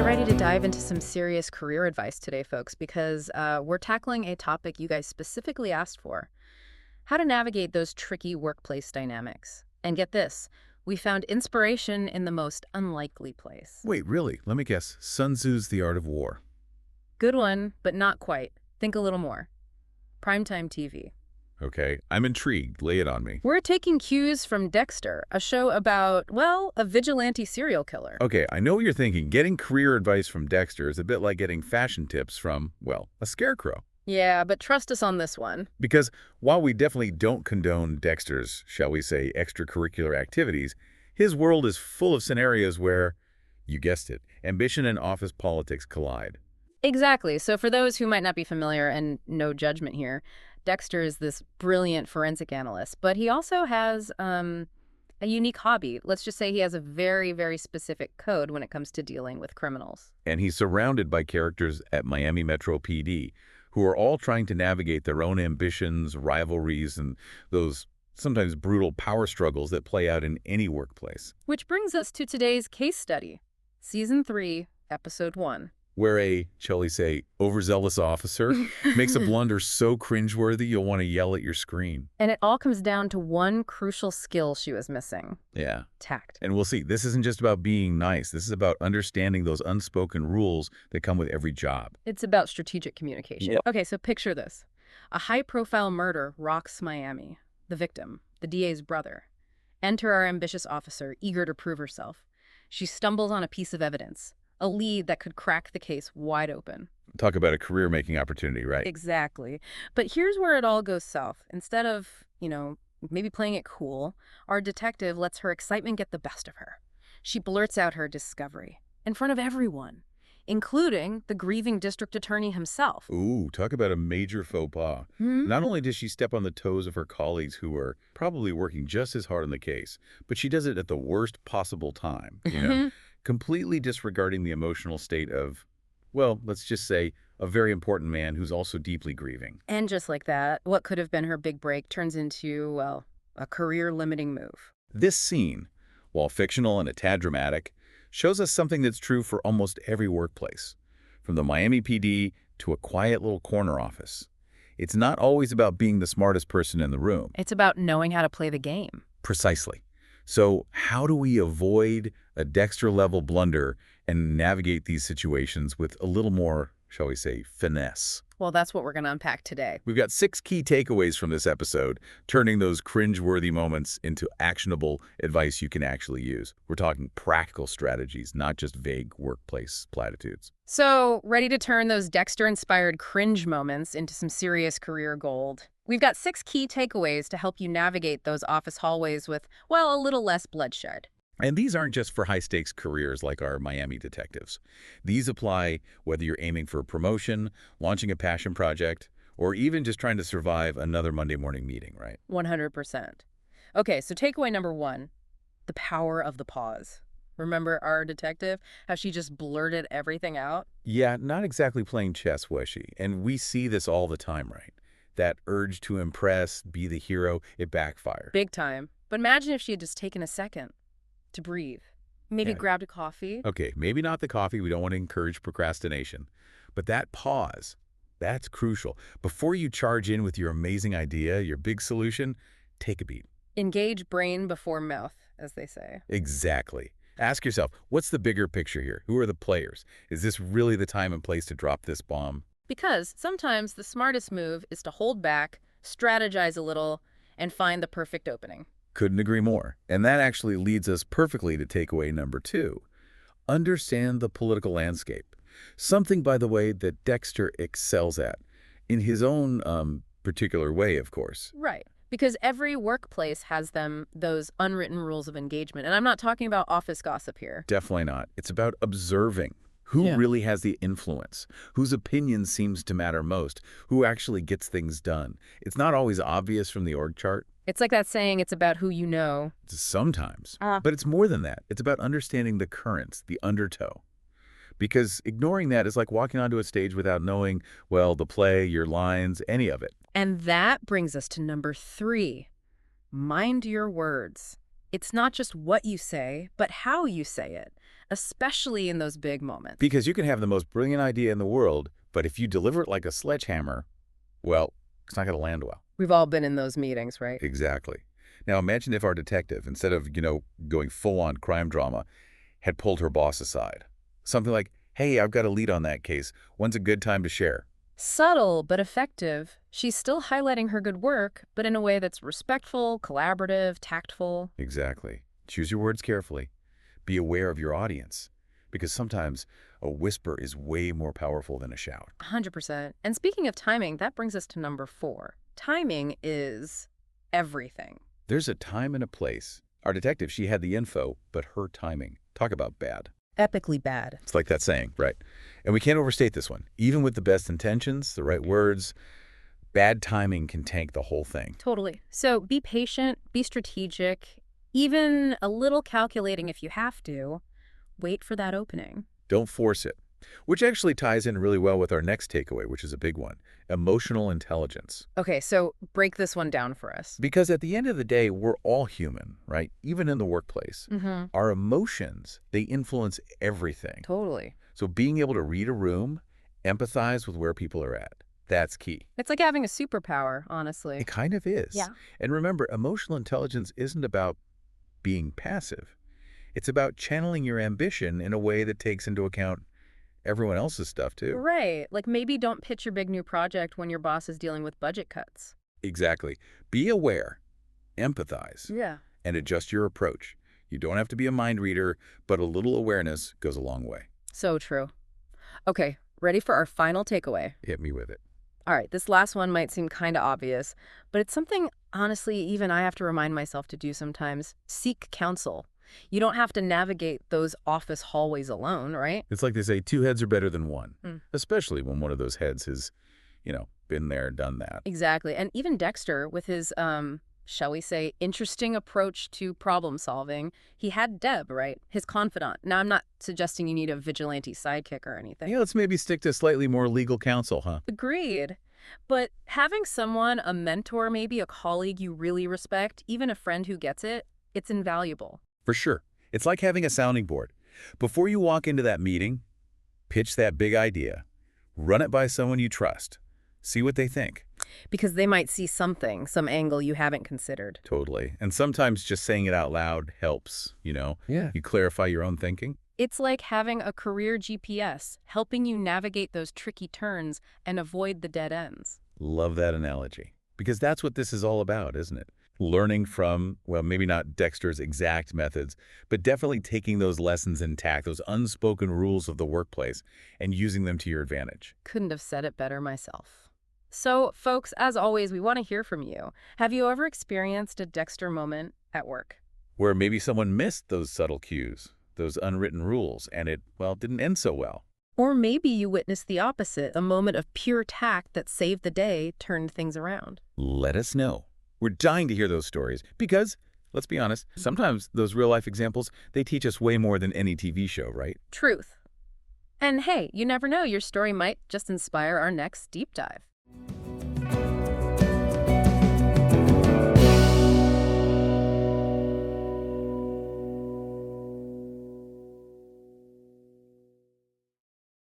ready to dive into some serious career advice today, folks, because we're tackling a topic you guys specifically asked for: how to navigate those tricky workplace dynamics. And get this, we found inspiration in the most unlikely place. Wait, really? Let me guess. Sun Tzu's The Art of War. Good one, but not quite. Think a little more. Primetime TV. Okay, I'm intrigued. Lay it on me. We're taking cues from Dexter, a show about, well, a vigilante serial killer. Okay, I know what you're thinking. Getting career advice from Dexter is a bit like getting fashion tips from, well, a scarecrow. Yeah, but trust us on this one. Because while we definitely don't condone Dexter's, shall we say, extracurricular activities, his world is full of scenarios where, you guessed it, ambition and office politics collide. Exactly. So for those who might not be familiar, and no judgment here, Dexter is this brilliant forensic analyst, but he also has a unique hobby. Let's just say he has a very, very specific code when it comes to dealing with criminals. And he's surrounded by characters at Miami Metro PD who are all trying to navigate their own ambitions, rivalries, and those sometimes brutal power struggles that play out in any workplace. Which brings us to today's case study, Season 3, Episode 1. Where a, shall we say, overzealous officer makes a blunder so cringeworthy you'll want to yell at your screen. And it all comes down to one crucial skill she was missing. Yeah. Tact. And we'll see, this isn't just about being nice. This is about understanding those unspoken rules that come with every job. It's about strategic communication. Yep. Okay, so picture this. A high-profile murder rocks Miami. The victim, the DA's brother. Enter our ambitious officer, eager to prove herself. She stumbles on a piece of evidence, a lead that could crack the case wide open. Talk about a career-making opportunity, right? Exactly. But here's where it all goes south. Instead of, maybe playing it cool, our detective lets her excitement get the best of her. She blurts out her discovery in front of everyone, including the grieving district attorney himself. Ooh, talk about a major faux pas. Not only does she step on the toes of her colleagues who are probably working just as hard on the case, but she does it at the worst possible time, completely disregarding the emotional state of, well, let's just say, a very important man who's also deeply grieving. And just like that, what could have been her big break turns into, well, a career-limiting move. This scene, while fictional and a tad dramatic, shows us something that's true for almost every workplace, from the Miami PD to a quiet little corner office. It's not always about being the smartest person in the room. It's about knowing how to play the game. Precisely. So how do we avoid a Dexter-level blunder and navigate these situations with a little more, shall we say, finesse? Well, that's what we're going to unpack today. We've got 6 key takeaways from this episode, turning those cringe-worthy moments into actionable advice you can actually use. We're talking practical strategies, not just vague workplace platitudes. So, ready to turn those Dexter-inspired cringe moments into some serious career gold? We've got 6 key takeaways to help you navigate those office hallways with, well, a little less bloodshed. And these aren't just for high-stakes careers like our Miami detectives. These apply whether you're aiming for a promotion, launching a passion project, or even just trying to survive another Monday morning meeting, right? 100%. Okay, so takeaway number 1, the power of the pause. Remember our detective, how she just blurted everything out? Yeah, not exactly playing chess, was she? And we see this all the time, right? That urge to impress, be the hero, it backfired. Big time. But imagine if she had just taken a second to breathe. Maybe grabbed a coffee. Okay, maybe not the coffee. We don't want to encourage procrastination. But that pause, that's crucial. Before you charge in with your amazing idea, your big solution, take a beat. Engage brain before mouth, as they say. Exactly. Ask yourself, what's the bigger picture here? Who are the players? Is this really the time and place to drop this bomb? Because sometimes the smartest move is to hold back, strategize a little, and find the perfect opening. Couldn't agree more. And that actually leads us perfectly to takeaway number 2. Understand the political landscape. Something, by the way, that Dexter excels at. In his own particular way, of course. Right. Because every workplace has those unwritten rules of engagement. And I'm not talking about office gossip here. Definitely not. It's about observing. Who really has the influence? Whose opinion seems to matter most? Who actually gets things done? It's not always obvious from the org chart. It's like that saying, it's about who you know. Sometimes. But it's more than that. It's about understanding the currents, the undertow. Because ignoring that is like walking onto a stage without knowing, well, the play, your lines, any of it. And that brings us to number 3. Mind your words. It's not just what you say, but how you say it, especially in those big moments. Because you can have the most brilliant idea in the world, but if you deliver it like a sledgehammer, well, it's not going to land well. We've all been in those meetings, right? Exactly. Now imagine if our detective, instead of, going full-on crime drama, had pulled her boss aside. Something like, hey, I've got a lead on that case. When's a good time to share? Subtle but effective. She's still highlighting her good work, but in a way that's respectful, collaborative, tactful. Exactly. Choose your words carefully. Be aware of your audience, because sometimes a whisper is way more powerful than a shout. 100%. And speaking of timing, that brings us to number 4. Timing is everything. There's a time and a place. Our detective, she had the info, but her timing. Talk about bad. Epically bad. It's like that saying, right? And we can't overstate this one. Even with the best intentions, the right words, bad timing can tank the whole thing. Totally. So be patient, be strategic, even a little calculating if you have to. Wait for that opening. Don't force it. Which actually ties in really well with our next takeaway, which is a big one. Emotional intelligence. Okay, so break this one down for us. Because at the end of the day, we're all human, right? Even in the workplace. Mm-hmm. Our emotions, they influence everything. Totally. So being able to read a room, empathize with where people are at, that's key. It's like having a superpower, honestly. It kind of is. Yeah. And remember, emotional intelligence isn't about being passive. It's about channeling your ambition in a way that takes into account everyone else's stuff, too. Right. Like maybe don't pitch your big new project when your boss is dealing with budget cuts. Exactly. Be aware, empathize, Yeah. and adjust your approach. You don't have to be a mind reader, but a little awareness goes a long way. So true. Okay, ready for our final takeaway? Hit me with it. All right, this last one might seem kind of obvious, but it's something, honestly, even I have to remind myself to do sometimes. Seek counsel. You don't have to navigate those office hallways alone, right? It's like they say, two heads are better than one, Mm. especially when one of those heads has, been there, done that. Exactly. And even Dexter, with his, shall we say, interesting approach to problem solving, he had Deb, right? His confidant. Now, I'm not suggesting you need a vigilante sidekick or anything. Yeah, let's maybe stick to slightly more legal counsel, huh? Agreed. But having someone, a mentor, maybe a colleague you really respect, even a friend who gets it, it's invaluable. For sure. It's like having a sounding board. Before you walk into that meeting, pitch that big idea. Run it by someone you trust. See what they think. Because they might see something, some angle you haven't considered. Totally. And sometimes just saying it out loud helps, Yeah. You clarify your own thinking. It's like having a career GPS, helping you navigate those tricky turns and avoid the dead ends. Love that analogy. Because that's what this is all about, isn't it? Learning from, well, maybe not Dexter's exact methods, but definitely taking those lessons in tact, those unspoken rules of the workplace, and using them to your advantage. Couldn't have said it better myself. So, folks, as always, we want to hear from you. Have you ever experienced a Dexter moment at work? Where maybe someone missed those subtle cues, those unwritten rules, and it, well, didn't end so well. Or maybe you witnessed the opposite, a moment of pure tact that saved the day, turned things around. Let us know. We're dying to hear those stories because, let's be honest, sometimes those real-life examples, they teach us way more than any TV show, right? Truth. And hey, you never know, your story might just inspire our next deep dive.